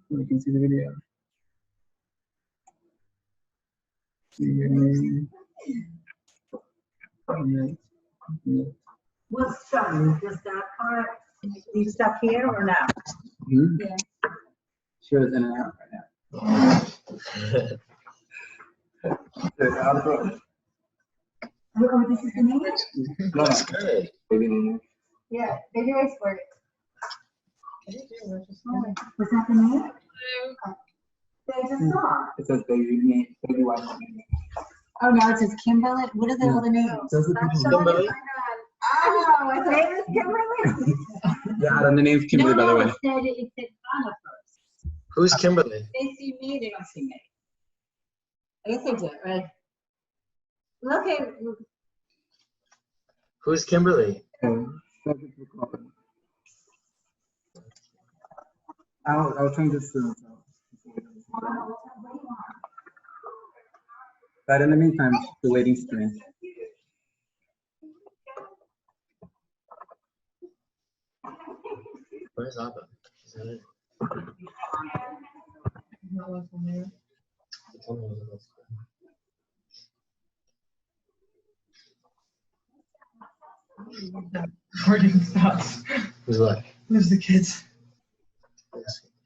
You can see the video. See your name. What's showing? Just that part? These stuff here or not? Mm-hmm. Yeah. Shows in and out right now. Oh, this is the name? No, no. Baby name. Yeah, baby Wajsbort. Was that the name? There's a song. It says baby name, baby Wajsbort. Oh, now it says Kimberly. What are the other names? Those are the people. Kimberly? Oh, his name is Kimberly. Yeah, and the name's Kimberly, by the way. It said Donna first. Who's Kimberly? They see me, they don't see me. I guess they do, right? Look at. Who's Kimberly? I'll change this soon. But in the meantime, the waiting screen. Where's Abba? Is that it? Recording stops. Who's what? Where's the kids?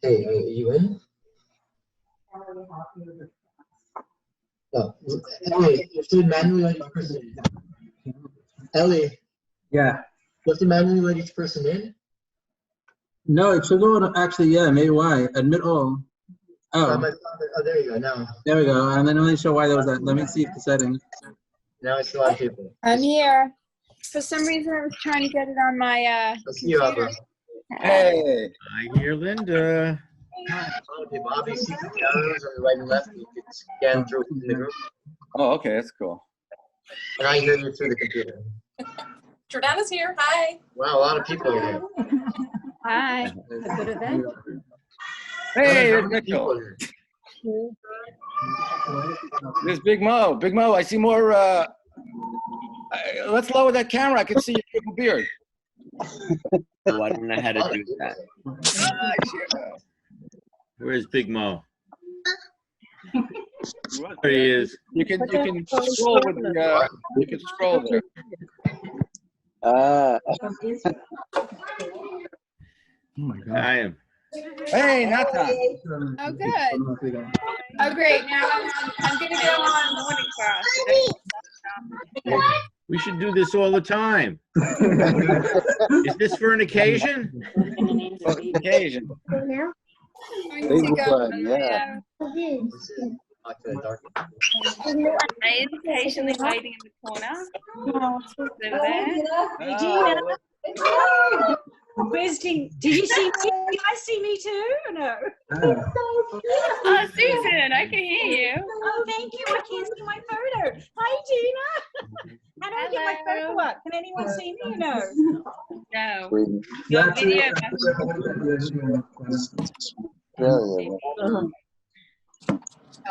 Hey, are you in? Oh, Ellie, you have to manually let each person in. Ellie, Yeah. you have to manually let each person in? No, it should go on, actually, yeah, maybe why. Admit all. Oh, Oh, there you go. Now there we go. And then only show why there was that. Let me see if the settings. I see a lot of people. I'm here. For some reason, I was trying to get it on my I see you, Abba. Hey. I hear Linda. A lot of people. Obviously, the arrows on the right and left, you can scan through in the group. Oh, okay, that's cool. And I hear you through the computer. Jordana's here. Hi. Wow, a lot of people here. Hi. A good event. Hey, How there's many people Gittel. here? There's Big Mo. Big Mo, I see more. Let's lower that camera. I can see your beautiful beard. Oh, I don't know how to do that. Where's Big Mo? There he is. You can scroll with the. You can scroll there. Oh my God. I am. Hey, Nata. Oh, good. Oh, great. Now I'm going to go on morning class. We should do this all the time. Is this for an occasion? For the occasion. I'm going to go on yeah. my patiently waiting in the corner. Oh, Visiting. Did you see me? Did you guys see me too? Or no. Oh, Susan, I can hear you. Oh, thank you. I can't see my photo. Hi, Gina. How do I get my photo up? Can anyone see me or no? No. Yeah, Video.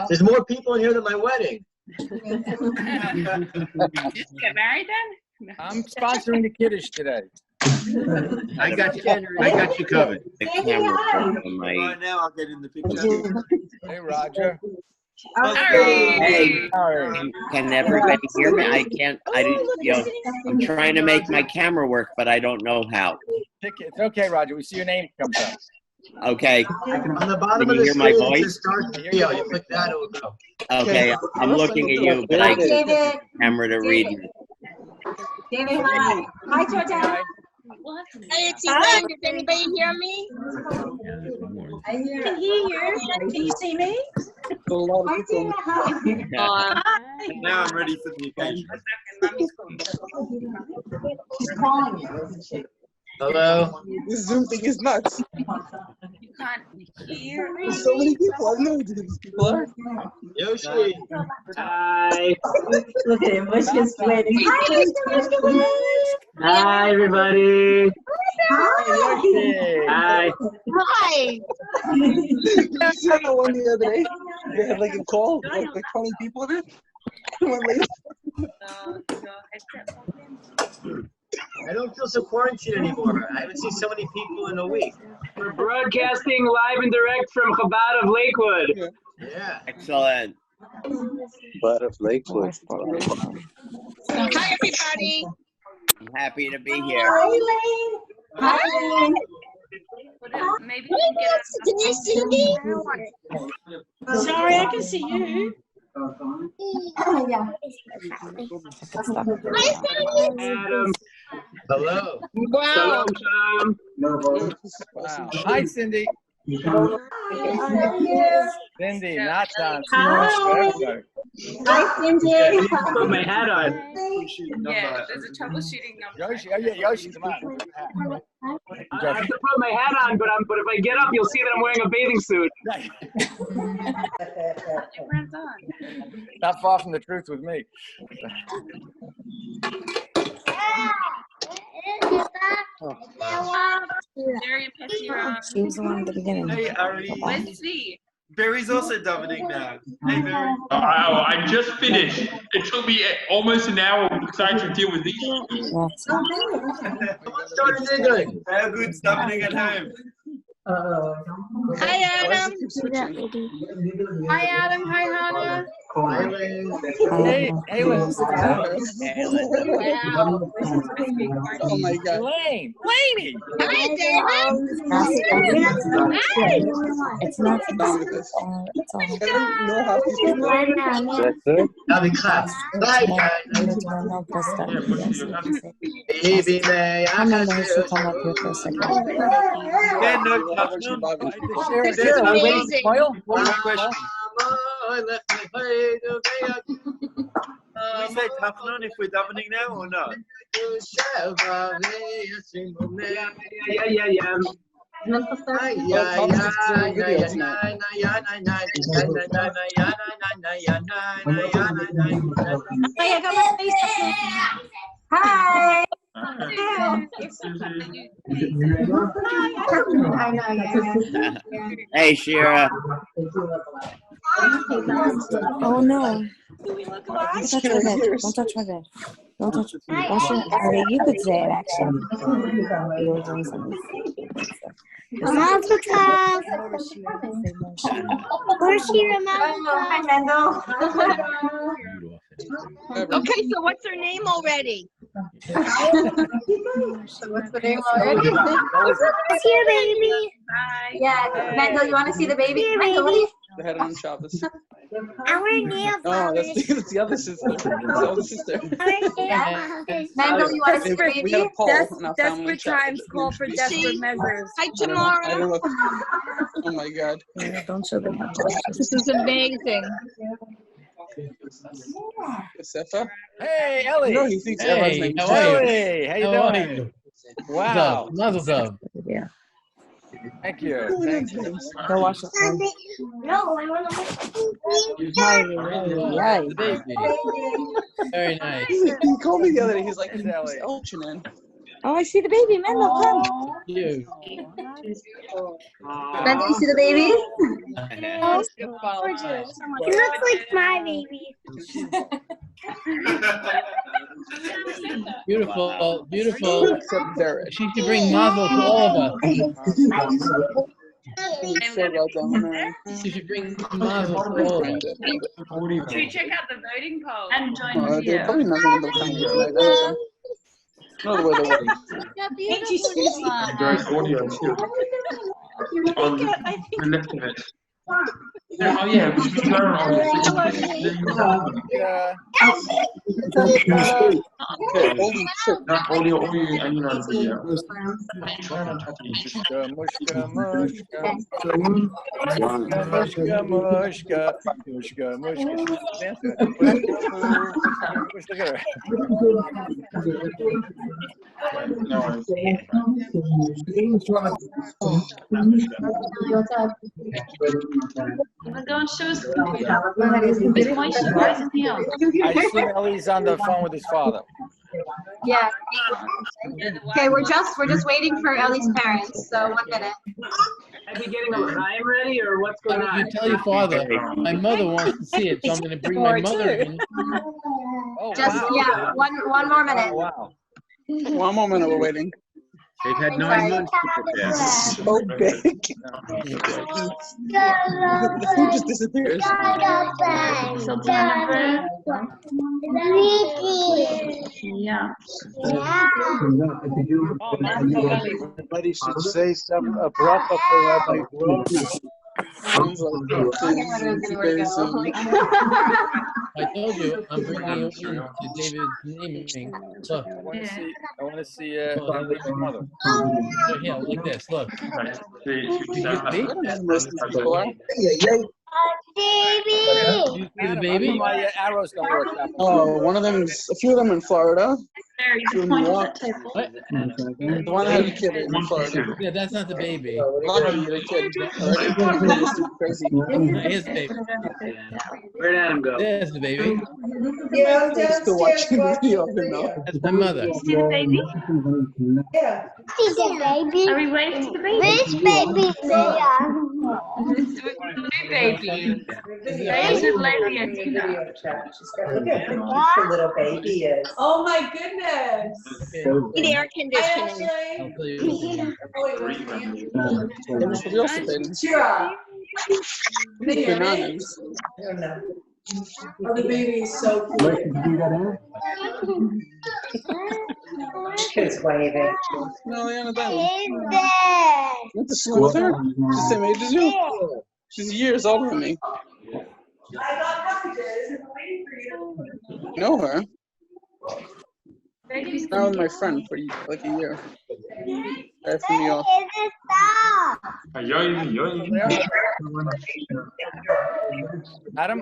There's more people in here than my wedding. Just get married then? I'm sponsoring the kiddish today. I got you covered. The camera on my. Right now, I'll get in the picture. Hey, Roger. Hey. Can everybody hear me? I can't. I'm trying to make my camera work, but I don't know how. It's okay, Roger. We see your name comes up. Okay. On the bottom Can of you the hear my screen, it voice? says start video. You click that, it will go. Okay. I'm looking at you, but I can't get the camera to read me. David, hi. Hi, Jordana. Hey, it's Elaine. Does anybody hear me? I can hear you. Can you see me? Hi, Gina. Hi. Now I'm ready for the occasion. She's calling you, isn't she? Hello. This Zoom thing is nuts. You can't hear me. There's so many people. I have no idea who these people are. Yoshi. Hi. Look at him. We're just waiting. Hi, Mr. Wade. Hi, everybody. Hi. Hi. Hi. I saw that one the other day. They had like a call with like 20 people in it. One lady. I don't feel so quarantined anymore. I haven't seen so many people in a week. We're broadcasting live and direct from Chabad of Lakewood. Yeah. Excellent. But of Lakewood. Hi, everybody. I'm happy to be here. Hi. Maybe Can you see me? Sorry, I can see you. Adam. Hello. Wow. Shalom. Wow. Hi, Cindy. Cindy, not John. Hi. Hi, Cindy. Put my hat on. Yeah, there's a troubleshooting number. Yoshi, oh yeah, Yoshi, come on. I have to put my hat on, but if I get up, you'll see that I'm wearing a bathing suit. Not far from the truth with me. She was the one at the beginning. Hey, Ari. Let's see. Barry's also davening now. Hey, Barry. I just finished. It took me almost an hour besides to deal with these. How good's davening at home? Hi, Adam. Hi, Adam. Hi, Hannah. Hey, Layla. Wow. Oh my God. Lane. Laney. Hi, David. It's not It's all. No happy people. Now we clap. Baby, may I Yeah, no, afternoon. Sarah, wait. One more question. We say afternoon if we're davening now or not? Yeah. Hi. Hey, Shira. Oh no. Don't touch my bed. Don't touch my bed. Don't touch it. Okay, you could say it actually. You were doing something. Mazel tov. Where's Shira? Hi, Mendel. Okay, so what's her name already? What's the name already? It's here, baby. Hi. Yeah, Mendel, you want to see the baby? Here, Mendel, baby. They had it on Shabbos. I wear nail Oh, that's polish. the other sister. That's the older sister. I wear nail polish. Mendel, you want to see the We had a baby? poll in our family Desperate chat. times call for desperate measures. Hi, I don't Tamara. know. Oh my God. Don't show them. This is amazing. Sefer? Hey, Ellie. No, he thinks everyone's name is how are you? Ellie, how you doing? Wow. Mazel tov. Yeah. Thank you. Thank you. Go wash it. No, I want to The baby. Very nice. He called me the other day. He's like, It's he's Ellie. Elchinin. Oh, I see the baby. Mendel, come. You. Mendel, you see the baby? He looks like my baby. Beautiful, beautiful. Except Derek. She should bring mazel to all of us. He's so well done. She should bring mazel to all of us. Should we check out the voting poll? And join They're the video. probably not going to come here tonight. No, the way they're working. There's audio too. On the left of it. Oh yeah, we should turn on Yeah. Holy shit. not audio and you know the Mushka, mushka, mushka. Mushka, mushka. Mushka, mushka. Look at her. No. Go and show us the computer. Where's Moishe? Why isn't he on? I see Ellie's on the phone with his father. Yeah. Okay, we're just waiting for Ellie's parents, so 1 minute. Are we getting a time ready or what's going on? You tell your father, my mother wants to see it, so I'm going to bring my mother in. Oh, Just wow. yeah, one more minute. Oh, wow. One more minute, we're waiting. They've had 9 months to prepare. So big. The food just disappears. Yeah. Everybody should say some a bracha for Rabbi Gross. Sounds like very soon. I told you, I'm bringing you into David's naming. Look. I want to see Ellie's mother. So here, like this. Look. Baby. The baby? My arrows don't work that much. Oh, one of them is a few of them in Florida. Very New York. What? The one that had a kid in Florida. Yeah, that's not the baby. One of the kid already. Crazy. Here's the baby. Where'd Adam go? There's the baby. Yeah, I'm still watching the video of him now. That's my mother. See the baby? Yeah. See the baby. Are we waiting for the baby? Which baby they Baby. There's a lady at Tina. Look at how cute the little baby is. Oh my goodness. Need air conditioning. I'll tell you. Shira. Bananas. I don't know. Oh, the baby is so cute. She's waving. Mariana went to school with her? She's the same age as you? She's years older than me. I got packages. I'm waiting for you. You know her? Now with my friend for like a year. Guy from New York. Adam?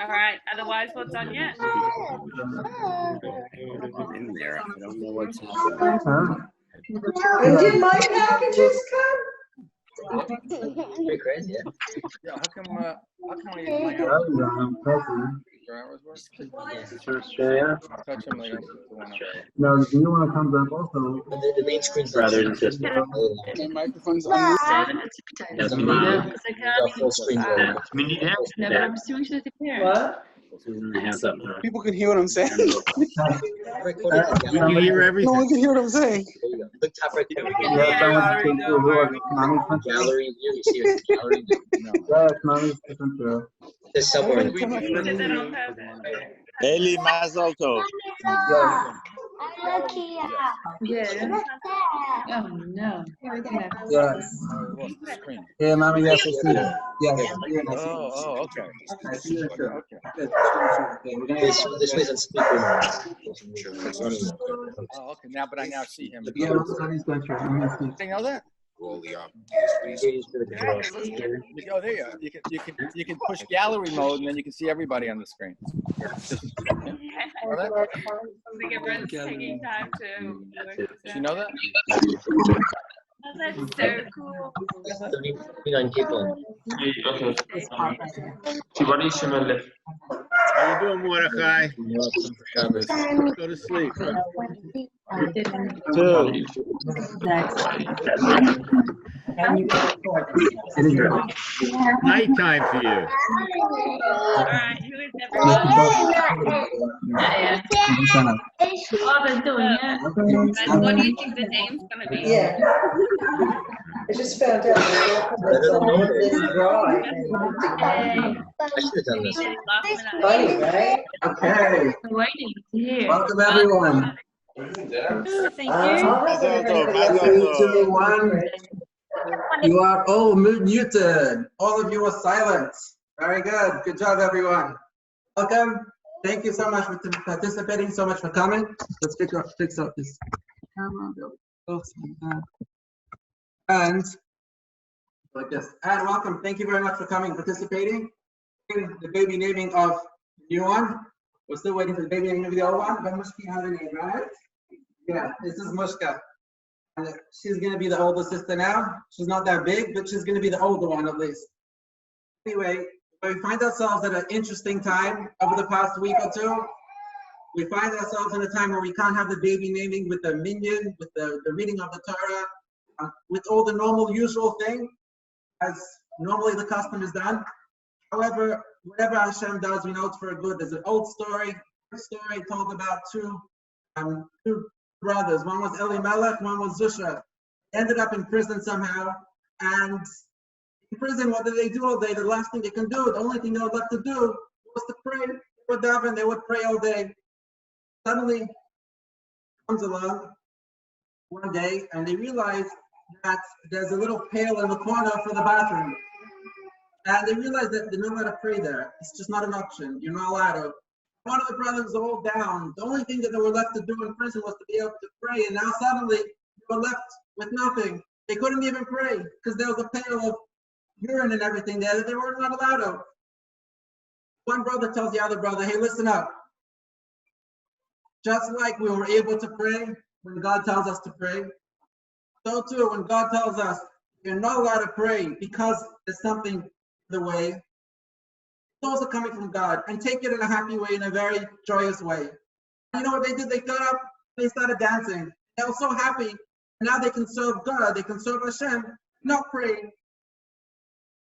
All right. Otherwise, what's on yet? In there, I don't know what's happening. When did my packages come? Pretty crazy, yeah. Yeah, how come I get my arrows? Your arrows work? Touch them like No, the new one comes up also. The main screen's rather than just The microphone's on. Yes, we need it. Full screen. We need him. What? Hands up. People can hear what I'm saying. You can hear everything. No one can hear what I'm saying. Look top right there. Mommy's country. Gallery view. You see it? Gallery view. Yeah, it's mommy's country. There's somewhere. Eli Mazel Tov. Yeah. Oh no. Yes. Yeah, mommy, yes, I see it. Yes. Oh, okay. I see it. Okay. This way's on speaker. Oh, okay. Now, but I now see him. Yeah, it's mommy's country. You know that? Oh, there you are. You can push gallery mode, and then you can see everybody on the screen. We get Brent's taking time to. Did you know that? Oh, that's so cool. How you doing, Mordecai? Go to sleep. Nighttime for you. All right, who is everyone? Oh, they're doing it. And what do you think the name's gonna be? Yeah. I just found out. I should have done this. Funny, right? Okay. Waiting to hear. Welcome, everyone. Thank Three, two, one. You are all muted. All of you are silent. Very good. Good job, everyone. Welcome. Thank you so much for participating, so much for coming. Let's fix up this camera. And like this. And welcome. Thank you very much for coming, participating in the baby naming of the new one. We're still waiting for the baby naming of the old one, but Mushki has a name, right? Yeah, this is Mushka. And she's going to be the older sister now. She's not that big, but she's going to be the older one at least. Anyway, we find ourselves at an interesting time over the past week or two. We find ourselves in a time where we can't have the baby naming with the minyan, with the reading of the Torah, with all the normal, usual thing, as normally the custom is done. However, whatever Hashem does, we know it's for good. There's an old story told about two brothers. One was Elimelech, one was Zusha. They ended up in prison somehow, and in prison, what did they do all day? The last thing they can do, the only thing they were left to do was to pray. They would daven, they would pray all day. Suddenly, comes along one day, and they realize that there's a little pail in the corner for the bathroom. And they realize that they're not allowed to pray there. It's just not an option. You're not allowed to. One of the brothers was all down. The only thing that they were left to do in prison was to be able to pray. And now suddenly they were left with nothing. They couldn't even pray because there was a pail of urine and everything there that they were not allowed to. One brother tells the other brother, hey, listen up. Just like we were able to pray when God tells us to pray, so too when God tells us you're not allowed to pray because there's something the way, it's also coming from God, and take it in a happy way, in a very joyous way. And you know what they did? They got up, they started dancing. They were so happy. Now they can serve God, they can serve Hashem, not praying,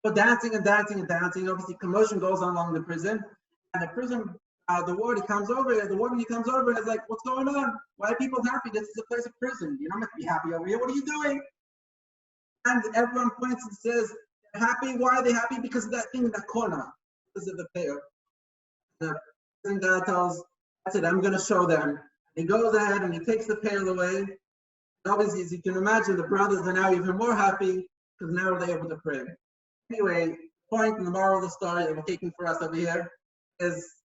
but dancing and dancing and dancing. Obviously, commotion goes on along the prison, and the prison, the warden comes over and is like, what's going on? Why are people happy? This is a place of prison. You're not meant to be happy over here. What are you doing? And everyone points and says, they're happy. Why are they happy? Because of that thing in that corner, because of the pail. The prison guy tells, that's it, I'm going to show them. He goes ahead and he takes the pail away. Obviously, as you can imagine, the brothers are now even more happy because now they're able to pray. Anyway, the point and the moral of the story that we're taking for us over here is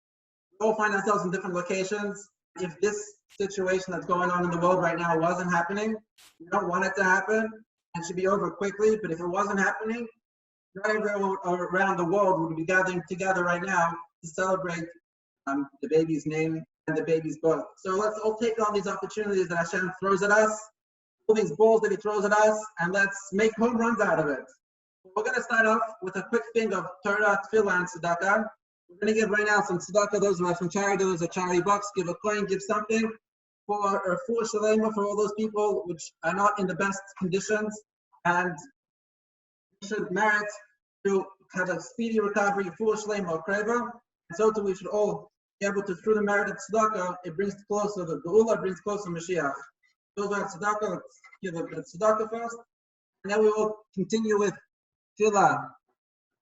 we all find ourselves in different locations. If this situation that's going on in the world right now wasn't happening, we don't want it to happen. It should be over quickly, but if it wasn't happening, not everyone around the world would be gathering together right now to celebrate the baby's name and the baby's birth. So let's all take on these opportunities that Hashem throws at us, all these balls that He throws at us, and let's make home runs out of it. We're going to start off with a quick thing of Torah, Tefillah, and Tzedakah. We're going to give right now some Tzedakah, those who are from charity, those are charity bucks, give a coin, give something for Shalema, for all those people which are not in the best conditions and should merit to have a speedy recovery, full Shalema, Kreva. And so too, we should all be able to, through the merit of Tzedakah, it brings closer, the Geula brings closer Mashiach. Those who have Tzedakah, let's give a Tzedakah first, and then we will continue with Tefillah.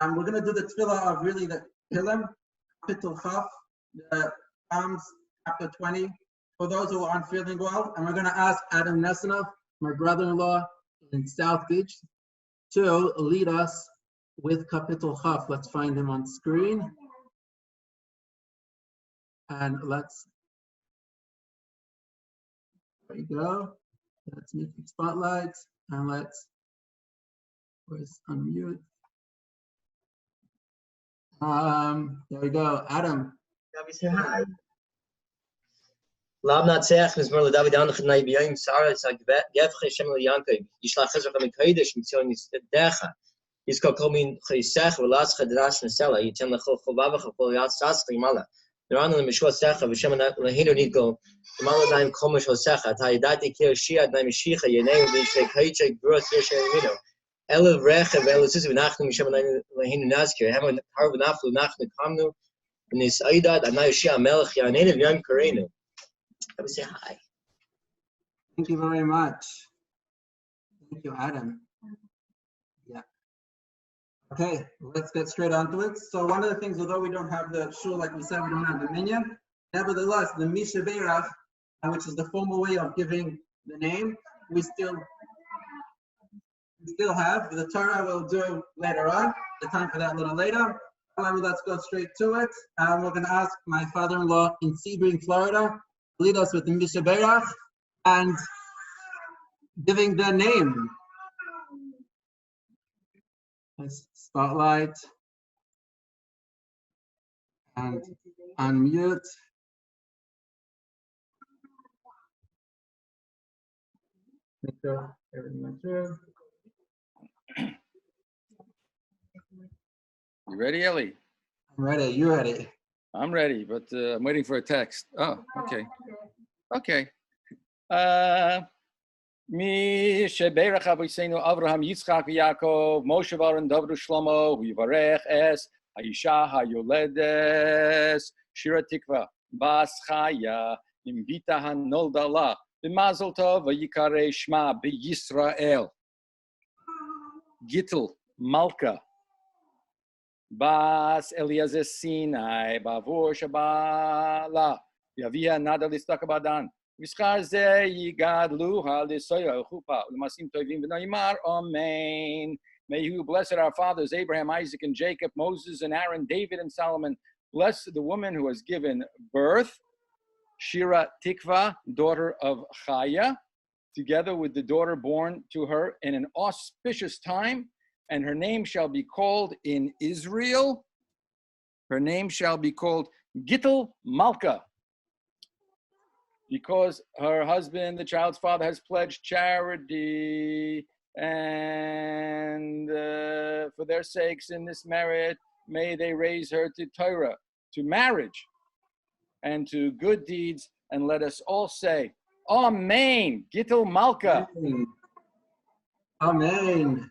And we're going to do the Tefillah of really the Tehillim, Kapitel Chaf, the Psalms, chapter 20, for those who aren't feeling well. And we're going to ask Adam Nesanov, my brother-in-law in South Beach, to lead us with Kapitel Chaf. Let's find him on screen. And let's, there you go. Let's make the spotlight and let's, where's unmute? There we go, Adam. Lab Natsech is Merle David Anachnai Bian Sarah Sagevche Shemel Yankov. Yishlach Chazar Kam Kodesh Mitzion Decha. Yisko Komin Chaysech Velas Chadras Nesela. Yitem Lechol Chovava Chol Yat Sas Mala. There are no Mishwa Secha Vishem Lahino Nigo. Mala Naim Komish Hosecha. Taidati Kir Shia Naim Shicha Yenei Vishek Haichek Growth Yeshem. Elav Rechev Elasiz Vinachnu Mishem Lahino Nazkir. Hamon Harv Naflu Nachnu Kamnu. Nis Aidad Anayushia Melech Yanev Yam Karenu. I would say hi. Thank you very much. Thank you, Adam. Yeah. Okay, let's get straight onto it. So one of the things, although we don't have the shul, like we said, we don't have the minyan, nevertheless, the Misha Beirach, which is the formal way of giving the name, we still have. The Torah we'll do later on, the time for that a little later. However, let's go straight to it. We're going to ask my father-in-law in Sebring, Florida, lead us with the Misha Beirach and giving the name. Let's spotlight and unmute. Make sure everything went through. You ready, Ellie? I'm ready. You ready? I'm ready, but I'm waiting for a text. Oh, okay. Okay. Mi sheberach Aviseinu Avraham Yitzchak Yaakov Moshe Varon David Shlomo Yivarech Es האישה היולדת שירה תקווה, בס חיה, עם ביתה הנולדה לה, במזל טוב ויקרא שמה בישראל. גיטל מלכה, בס אליעזר סיני, בעבור שבעלה, ואביה נדה לצדקה בעדן. ושכר זה יגדלוה לסויה חופה ולמעשים טובים ונאמר amen. May you bless our fathers Abraham, Isaac, and Jacob, Moses and Aaron, David and Solomon. Bless the woman who has given birth, Shira Tikva, daughter of Chaya, together with the daughter born to her in an auspicious time, and her name shall be called in Israel. Her name shall be called Gittel Malka, because her husband, the child's father, has pledged charity, and for their sakes in this merit, may they raise her to Torah, to marriage, and to good deeds, and let us all say, Amen. Gittel Malka. Amen.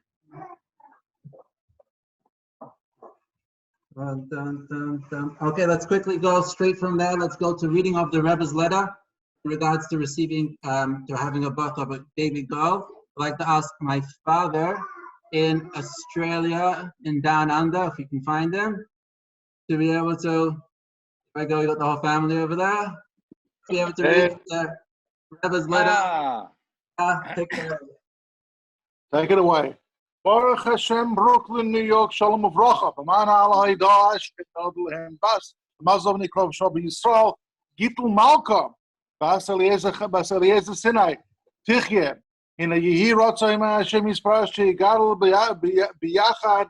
Dun, dun, dun, dun. Okay, let's quickly go straight from there. Let's go to reading of the Rebbe's letter in regards to receiving, to having a buck of a baby girl. I'd like to ask my father in Australia, in Down Under, if you can find him, to be able to, I go, you got the whole family over there, to be able to read the Rebbe's letter. Take care. Take it away. Baruch Hashem, Brooklyn, New York, Shalom Uvracha. B'man Alai Dash, B'nodlehem Bas, Mazov Nikrov Shabi Yisrael, Gittel Malka, Bas Eliezer Sinai, Tichye, in a Yehi Rotzoyim Hashem Yisprash, Yigadol B'yachad,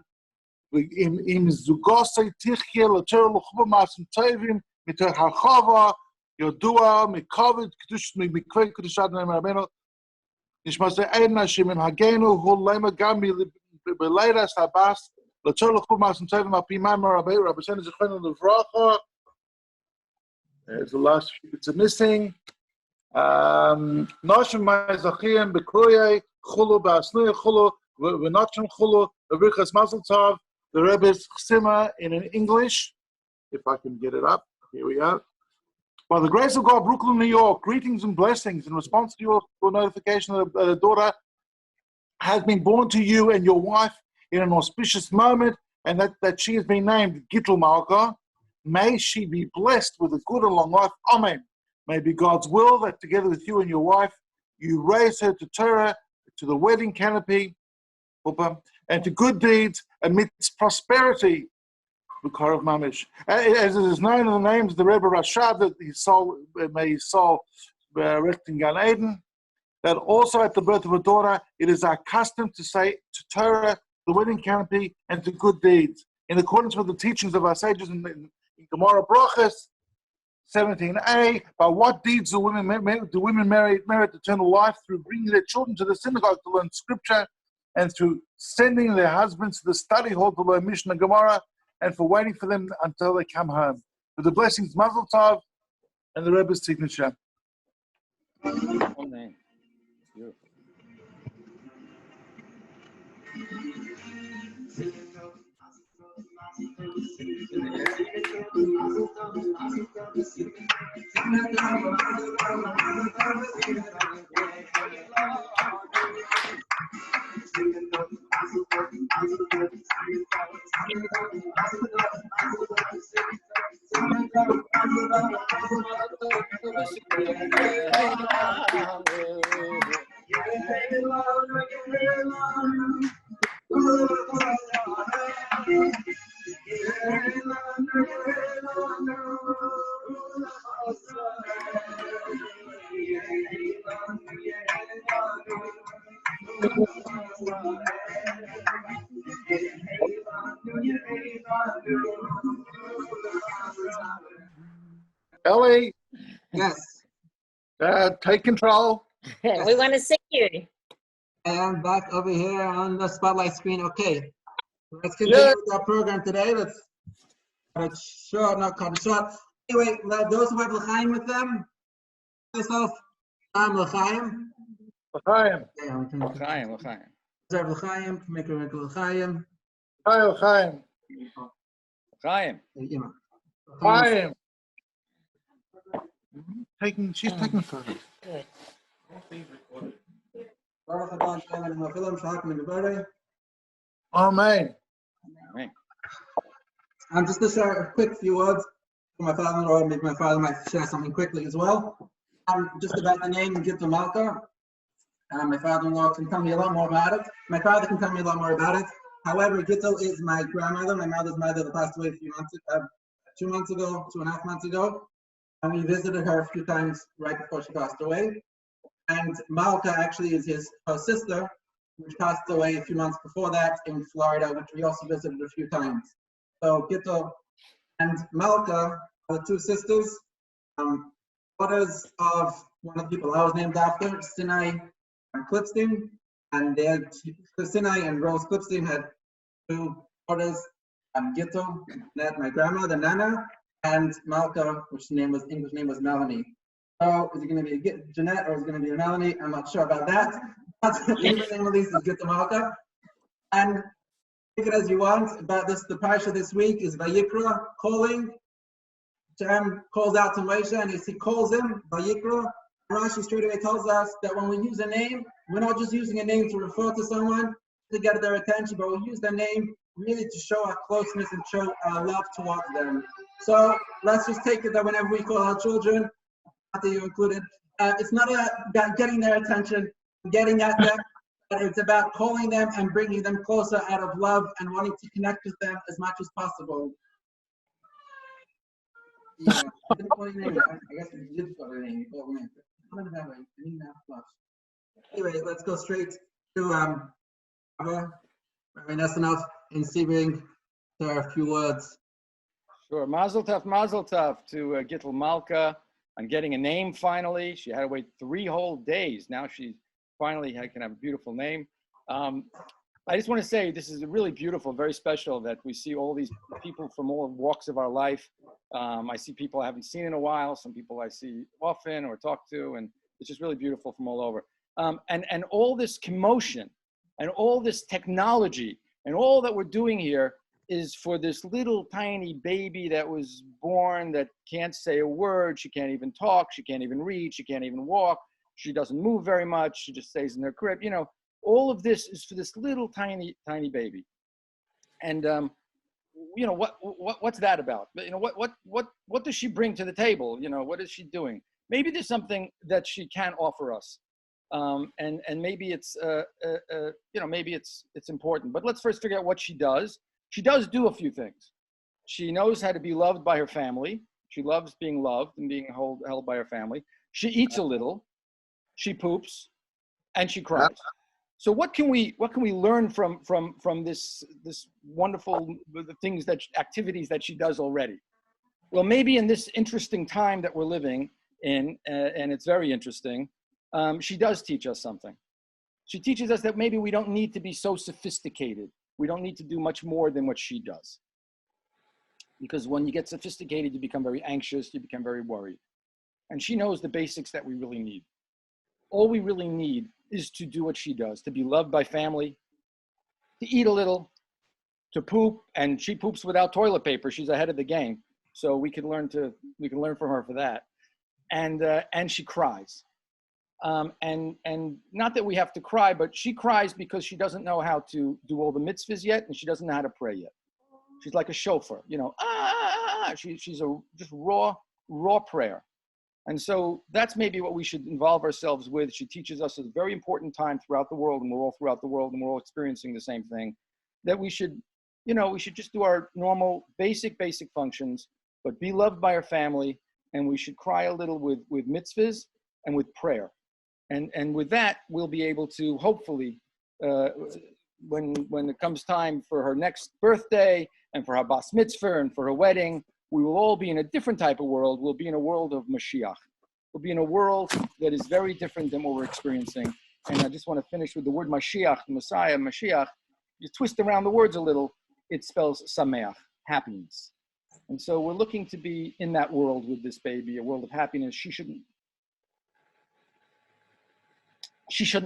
Im Zugosei Tichye, Later Luchba Masim Tevim, Miter HaChava, Yodua, Mikovid, Kedush, Mikvei, Kedush Adonai Rabbeinu, Nishmasei Ein Hashem in Hagenu, Hu Lema Gami, Beleidas Habas, Later Luchba Masim Tevim, Api Maimar Rabbeinu, Rabbeinu Zechon Levracha. There's the last few bits are missing. Noshim Ma'ezachim Bekroye Chulu Ba'asnei Chulu V'Nochim Chulu V'Brichas Mazel Tov. The Rebbe's Chsima in English, if I can get it up. Here we are. By the grace of God, Brooklyn, New York, greetings and blessings in response to your notification that a daughter has been born to you and your wife in an auspicious moment, and that she has been named Gittel Malka. May she be blessed with a good and long life. Amen. May it be God's will that together with you and your wife, you raise her to Torah, to the wedding canopy, and to good deeds amidst prosperity. B'Karav Mamish. As it is known in the names of the Rebbe Rashab, that his soul, may his soul rest in Gan Eden, that also at the birth of a daughter, it is our custom to say to Torah, the wedding canopy, and to good deeds. In accordance with the teachings of our sages in Gemara Brachas 17a, by what deeds do women merit eternal life? Through bringing their children to the synagogue to learn scripture, and through sending their husbands to the study hall to learn Mishnah Gemara, and for waiting for them until they come home. With the blessings, Mazel Tov, and the Rebbe's signature. Amen. Beautiful. Ellie. Yes. Take control. We want to see you. I am back over here on the spotlight screen. Okay. Let's continue with our program today. Let's cut it short, not cut it short. Anyway, those who have L'chaim with them, yourself, I'm L'chaim. L'chaim. L'chaim, L'chaim. Reserve L'chaim, make a L'chaim. L'chaim. Chaim. Chaim. She's taking photos. Amen. Just to share a quick few words for my father-in-law, maybe my father might share something quickly as well. Just about the name Gittel Malka. My father-in-law can tell me a lot more about it. My father can tell me a lot more about it. However, Gittel is my grandmother, my mother's mother, that passed away a few months, 2 months ago, 2.5 months ago. And we visited her a few times right before she passed away. And Malka actually is her sister, which passed away a few months before that in Florida, which we also visited a few times. So Gittel and Malka are the two sisters, daughters of one of the people I was named after, Sinai and Clipstein. And Sinai and Rose Clipstein had 2 daughters, Gittel, my grandmother, Nana, and Malka, which English name was Melanie. So is it going to be a Jeanette or is it going to be a Melanie? I'm not sure about that. But the English name of these is Gittel Malka. And take it as you want about this. The parsha this week is Vayikra, calling. Hashem calls out to Moshe and he calls him, Vayikra. Rashi straight away tells us that when we use a name, we're not just using a name to refer to someone to get their attention, but we use their name really to show our closeness and show our love towards them. So let's just take it that whenever we call our children, you included, it's not about getting their attention, getting at them, but it's about calling them and bringing them closer out of love and wanting to connect with them as much as possible. Yeah, I guess you did call her name. Anyway, let's go straight to Rabbi Nesanoff in Sebring. There are a few words. Sure. Mazel tov to Gittel Malka on getting a name finally. She had to wait 3 whole days. Now she finally can have a beautiful name. I just want to say this is really beautiful, very special that we see all these people from all walks of our life. I see people I haven't seen in a while, some people I see often or talk to, and it's just really beautiful from all over. And all this commotion and all this technology and all that we're doing here is for this little tiny baby that was born that can't say a word, she can't even talk, she can't even read, she can't even walk, she doesn't move very much, she just stays in her crib. You know, all of this is for this little tiny baby. And you know, what's that about? You know, what does she bring to the table? You know, what is she doing? Maybe there's something that she can offer us. And maybe it's you know, maybe it's important. But let's first figure out what she does. She does do a few things. She knows how to be loved by her family. She loves being loved and being held by her family. She eats a little. She poops, and she cries. So what can we learn from this wonderful activities that she does already? Well, maybe in this interesting time that we're living in, and it's very interesting, she does teach us something. She teaches us that maybe we don't need to be so sophisticated. We don't need to do much more than what she does. Because when you get sophisticated, you become very anxious, you become very worried. And she knows the basics that we really need. All we really need is to do what she does, to be loved by family, to eat a little, to poop, and she poops without toilet paper. She's ahead of the game. So we can learn from her for that. And she cries. And not that we have to cry, but she cries because she doesn't know how to do all the mitzvahs yet, and she doesn't know how to pray yet. She's like a shofar, you know, she's a just raw prayer. And so that's maybe what we should involve ourselves with. She teaches us a very important time throughout the world, and we're all throughout the world, and we're all experiencing the same thing, that we should just do our normal basic functions, but be loved by our family, and we should cry a little with mitzvahs and with prayer. And with that, we'll be able to hopefully, when it comes time for her next birthday and for her bas mitzvah and for her wedding, we will all be in a different type of world. We'll be in a world of Mashiach. We'll be in a world that is very different than what we're experiencing. And I just want to finish with the word Mashiach, Messiah, Mashiach. You twist around the words a little, it spells Sameach, happiness. And so we're looking to be in that world with this baby, a world of happiness. She shouldn't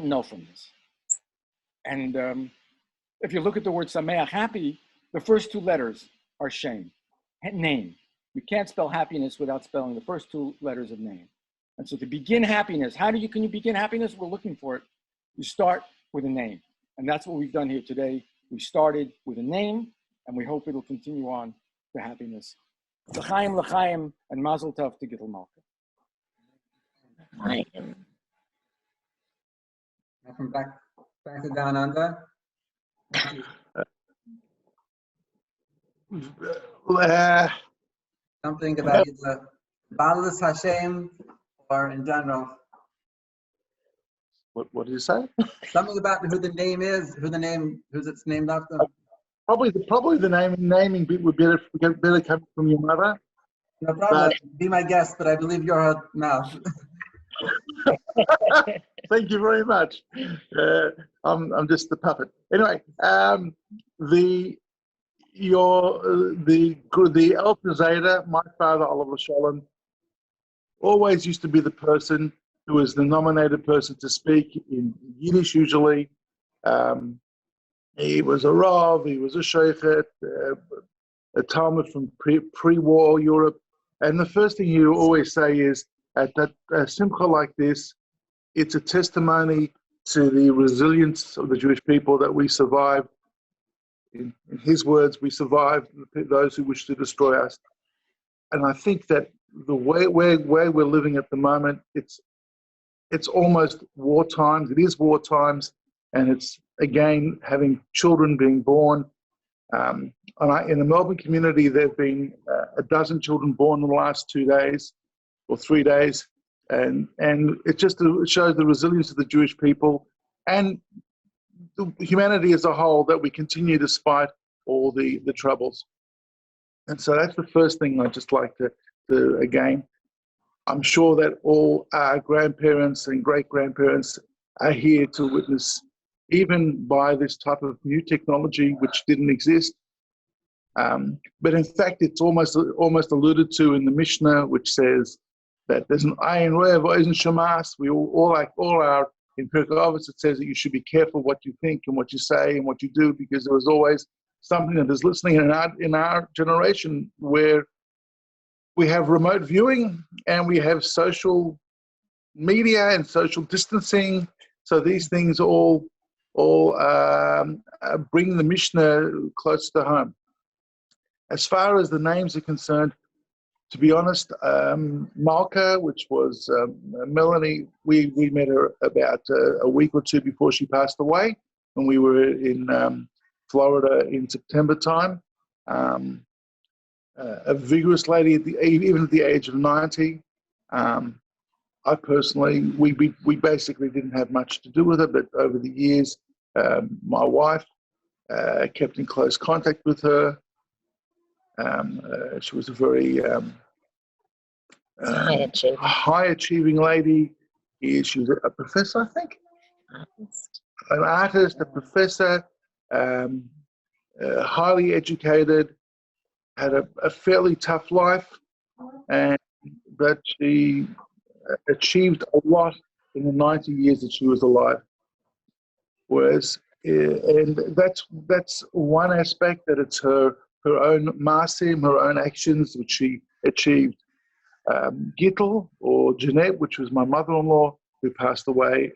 know from this. And if you look at the word Sameach, happy, the first 2 letters are shame. name. You can't spell happiness without spelling the first two letters of name. And so to begin happiness, can you begin happiness? We're looking for it. You start with a name. And that's what we've done here today. We started with a name, and we hope it'll continue on to happiness. L'chaim, l'chaim, and mazel tov to Gittel Malka. From back to down under. Something about either Balus Hashem or in general. What did you say? Something about who the name is, who's it's named after. Probably the naming bit would better come from your mother. No problem. Be my guest, but I believe you're her now. Thank you very much. I'm just the puppet. Anyway, the Elder Zayda, my father Oliver Sholem, always used to be the person who was the nominated person to speak in Yiddish usually. He was a Rav, he was a Sheikhet, a Talmud from pre-war Europe. And the first thing he would always say is, at that simcha like this, it's a testimony to the resilience of the Jewish people that we survived. In his words, we survived those who wish to destroy us. And I think that the way we're living at the moment, it's almost war times. It is war times, and it's again having children being born. In the Melbourne community, there have been a dozen children born in the last 2 days or 3 days, and it just shows the resilience of the Jewish people and humanity as a whole, that we continue despite all the troubles. And so that's the first thing I'd just like to again. I'm sure that all our grandparents and great-grandparents are here to witness, even by this type of new technology which didn't exist. But in fact, it's almost alluded to in the Mishnah, which says that there's an ayin rev, ayin shamas. We all our in Pirkei Avos, it says that you should be careful what you think and what you say and what you do, because there was always something that is listening in our generation where we have remote viewing and we have social media and social distancing. So these things all bring the Mishnah close to home. As far as the names are concerned, to be honest, Malka, which was Melanie, we met her about a week or two before she passed away, when we were in Florida in September time. A vigorous lady, even at the age of 90. I personally, we basically didn't have much to do with her, but over the years, my wife kept in close contact with her. She was a very high achieving lady. She was a professor, I think. An artist, a professor, highly educated, had a fairly tough life, but she achieved a lot in the 90 years that she was alive. Whereas, and that's one aspect, that it's her own maasim, her own actions, which she achieved. Gittel, or Jeanette, which was my mother-in-law, who passed away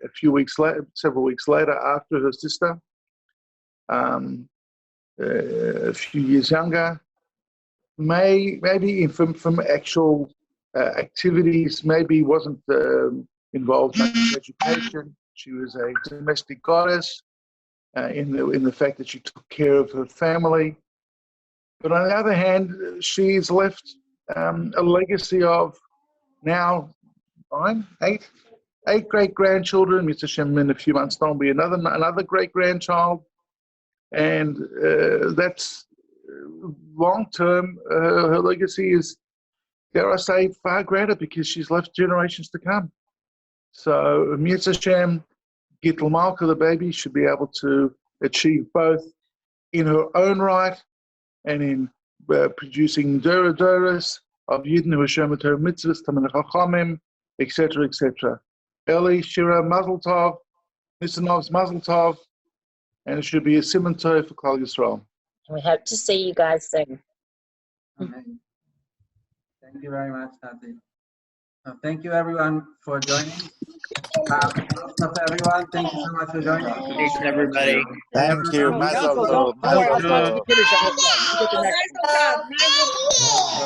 several weeks later after her sister, a few years younger. Maybe from actual activities, maybe wasn't involved much in education. She was a domestic goddess in the fact that she took care of her family. But on the other hand, she's left a legacy of now 8 great-grandchildren. Mr. Shem, in a few months' time, will be another great-grandchild. And that's long-term. Her legacy is, dare I say, far greater, because she's left generations to come. So Mr. Shem, Gittel Malka, the baby, should be able to achieve both in her own right and in producing Doros of Yidden who are Shomer Torah Mitzvahs, Tamei Chachamim, etc., etc. Eli, Shira, Mazel Tov, Nisanov's Mazel Tov, and it should be a Simon Tov for Klal Yisrael. We hope to see you guys soon. Okay. Thank you very much, Tati. Thank you everyone for joining. Everyone, thank you so much for joining. Thanks, everybody. Thank you. Mazel tov. Don't worry, I'll start Mazel with the Kiddush on this one. You get the next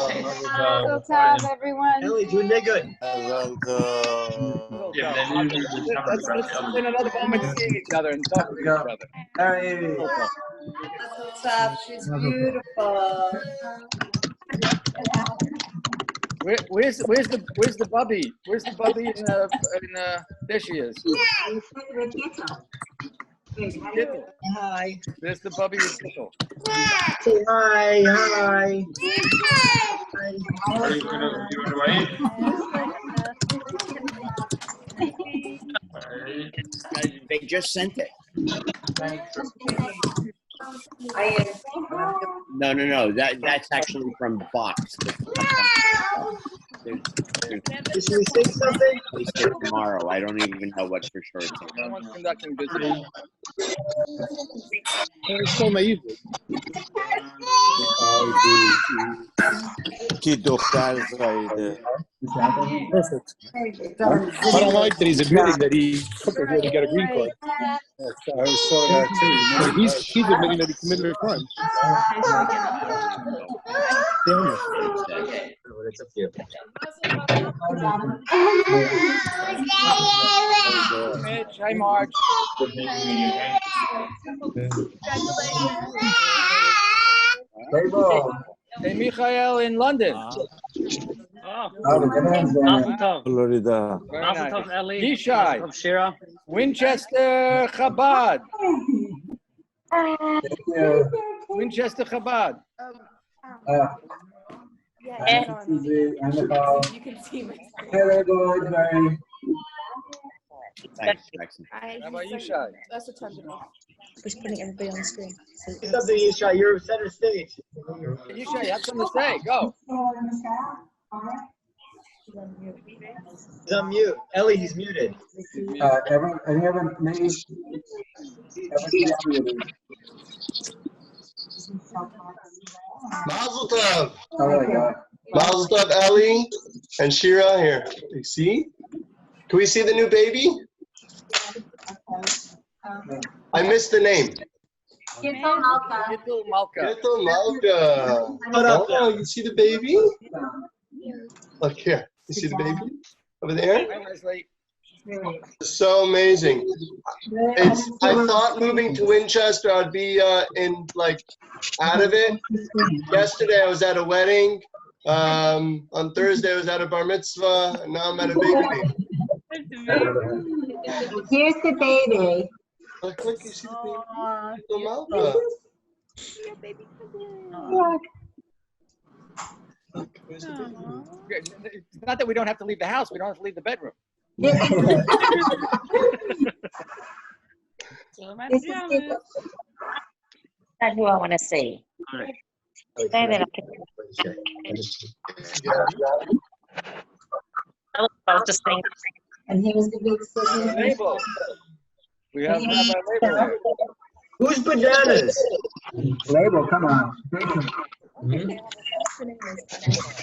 one. Mazel tov, everyone. Ellie, doing that good. Mazel tov. Yeah, but then you need to Let's spend another moment seeing each other and talking to each other. Hey. She's beautiful. Where's the bubby? Where's the bubby in there she is. Gittel. Hi. There's the bubby with Gittel. Say hi. Hi. Are you gonna give it away? They just sent it. No. That's actually from the box. Should we say something? Tomorrow. I don't even know what for sure. Someone's conducting business. So naive. Perfect. I don't like that he's admitting that he took her here to get a green card. I saw that too. He's admitting that he committed a crime. Damn it. It's up to you. Mitch, hi Marge. Hey Michael in London. Florida. Very nice. Yishai. Shira. Winchester Chabad. Winchester Chabad. You can see my Thanks, Jackson. How about Yishai? That's the time to go. Just putting everybody on the screen. Say something, Yishai. You're center stage. Yishai, you have something to say. Go. He's on mute. Ellie, he's muted. Everyone name. Mazel tov. Oh my God. Mazel tov, Ellie and Shira here. You see? Can we see the new baby? I missed the name. Gittel Malka. Gittel Malka. Gittel Malka. Oh, you see the baby? Look here. You see the baby over there? Hi Leslie. So amazing. I thought moving to Winchester I'd be out of it. Yesterday I was at a wedding. On Thursday I was at a bar mitzvah, and now I'm at a baby. Here's the baby. Look, you see the baby? Gittel Malka. Look, where's the baby? It's not that we don't have to leave the house. We don't have to leave the bedroom. That's who I want to see. Say that I was supposed to sing. And here's the big sister. Label. We have Rabbi Label here. Who's bananas? Label, come on.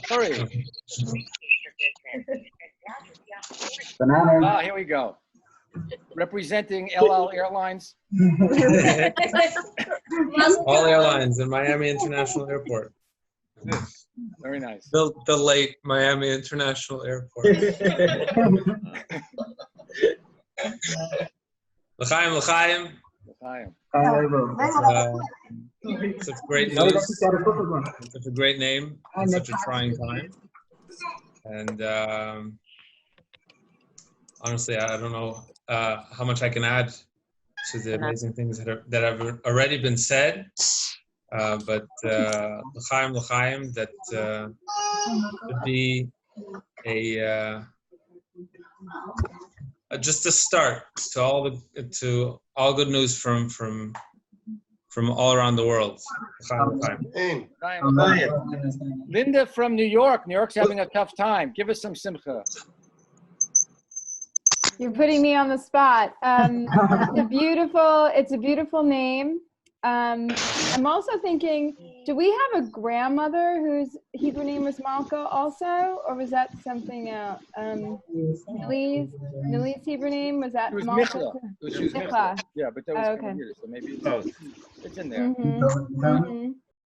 Sorry. Bananas. Ah, here we go. Representing LL Airlines. All airlines in Miami International Airport. Very nice. The late Miami International Airport. L'chaim, l'chaim. Such great news. Such a great name. And such a trying time. And honestly, I don't know how much I can add to the amazing things that have already been said. But l'chaim, l'chaim, that would be just a start to all good news from all around the world. L'chaim, l'chaim. Linda from New York. New York's having a tough time. Give us some simcha. You're putting me on the spot. It's a beautiful name. I'm also thinking, do we have a grandmother whose Hebrew name was Malka also, or was that something else? Nili's Hebrew name, was that It was Malka? Michla. She was Michla. Michla. Yeah, but that was okay. weird, so maybe Oh. it's in there. Mm-hmm.